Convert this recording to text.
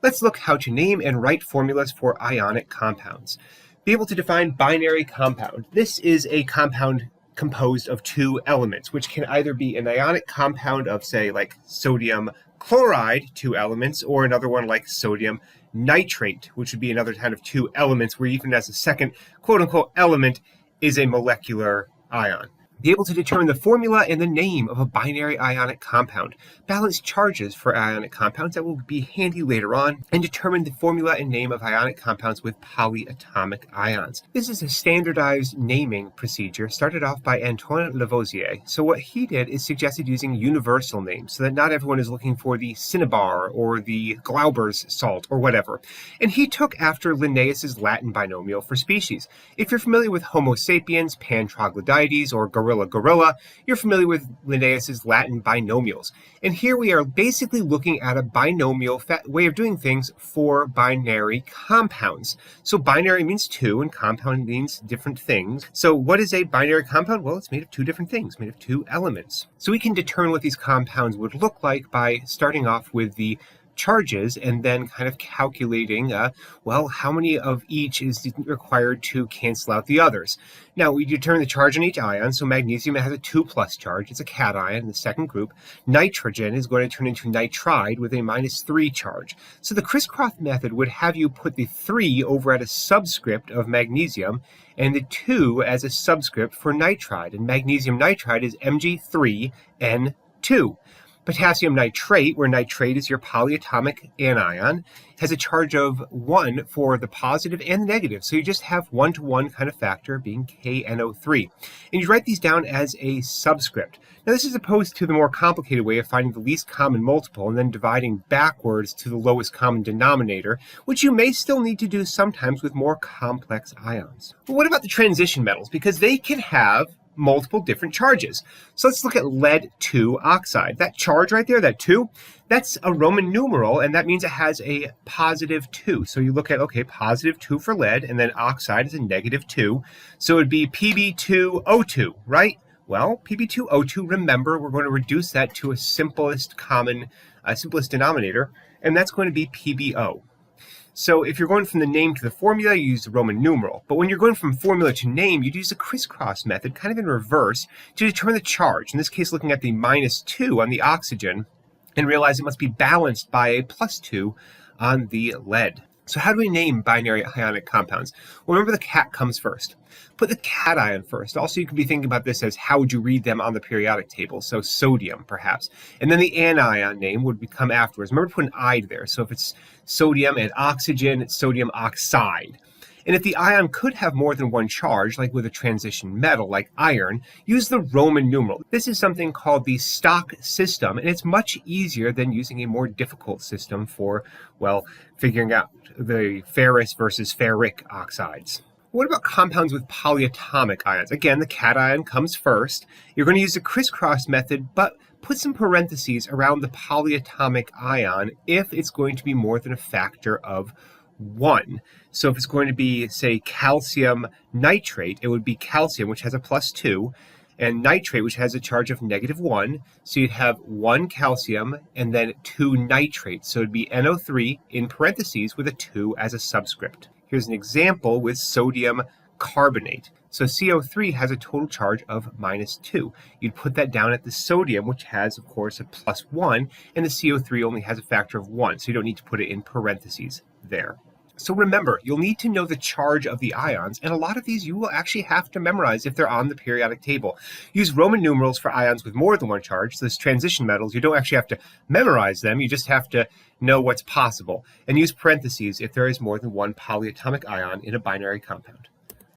Let's look how to name and write formulas for ionic compounds. Be able to define binary compound. This is a compound composed of two elements, which can either be an ionic compound of, say, like sodium chloride, two elements, or another one like sodium nitrate, which would be another kind of two elements, where even as a second quote-unquote element is a molecular ion. Be able to determine the formula and the name of a binary ionic compound, balance charges for ionic compounds that will be handy later on, and determine the formula and name of ionic compounds with polyatomic ions. This is a standardized naming procedure started off by Antoine Lavoisier. So what he did is suggested using universal names so that not everyone is looking for the cinnabar or the Glauber's salt or whatever. And he took after Linnaeus's Latin binomial for species. If you're familiar with Homo sapiens, Pan troglodytes, or gorilla, you're familiar with Linnaeus's Latin binomials. And here we are basically looking at a binomial way of doing things for binary compounds. So binary means two and compound means different things. So what is a binary compound? Well, it's made of two different things, made of two elements. So we can determine what these compounds would look like by starting off with the charges and then kind of calculating, well, how many of each is required to cancel out the others. Now, we determine the charge on each ion. So magnesium has a 2+ charge. It's a cation in the second group. Nitrogen is going to turn into nitride with a -3 charge. So the Criss-Cross method would have you put the 3 over at a subscript of magnesium and the 2 as a subscript for nitride. And magnesium nitride is Mg3N2. Potassium nitrate, where nitrate is your polyatomic anion, has a charge of 1 for the positive and the negative. So you just have 1-to-1 kind of factor being KNO3. And you write these down as a subscript. Now this is opposed to the more complicated way of finding the least common multiple and then dividing backwards to the lowest common denominator, which you may still need to do sometimes with more complex ions. But what about the transition metals? Because they can have multiple different charges. So let's look at lead-2 oxide. That charge right there, that 2, that's a Roman numeral, and that means it has a +2. So you look at, okay, +2 for lead, and then oxide is a -2. So it would be Pb2O2, right? Well, Pb2O2, remember, we're going to reduce that to a simplest denominator, and that's going to be PbO. So if you're going from the name to the formula, you use the Roman numeral. But when you're going from formula to name, you'd use the Criss-Cross method, kind of in reverse, to determine the charge. In this case, looking at the -2 on the oxygen, and realize it must be balanced by a +2 on the lead. So how do we name binary ionic compounds? Well, remember the cat comes first. Put the cation first. Also, you could be thinking about this as how would you read them on the periodic table? So sodium, perhaps. And then the anion name would come afterwards. Remember to put an "ide" there. So if it's sodium and oxygen, it's sodium oxide. And if the ion could have more than one charge, like with a transition metal like iron, use the Roman numeral. This is something called the stock system, and it's much easier than using a more difficult system for, well, figuring out the ferrous versus ferric oxides. What about compounds with polyatomic ions? Again, the cation comes first. You're going to use the Criss-Cross method, but put some parentheses around the polyatomic ion if it's going to be more than a factor of 1. So if it's going to be, say, calcium nitrate, it would be calcium, which has a +2, and nitrate, which has a charge of -1. So you'd have 1 calcium and then 2 nitrates. So it'd be NO3 in parentheses with a 2 as a subscript. Here's an example with sodium carbonate. So CO3 has a total charge of -2. You'd put that down at the sodium, which has, of course, a +1, and the CO3 only has a factor of 1, so you don't need to put it in parentheses there. So remember, you'll need to know the charge of the ions, and a lot of these you will actually have to memorize if they're on the periodic table. Use Roman numerals for ions with more than one charge. So this transition metals, you don't actually have to memorize them, you just have to know what's possible. And use parentheses if there is more than one polyatomic ion in a binary compound.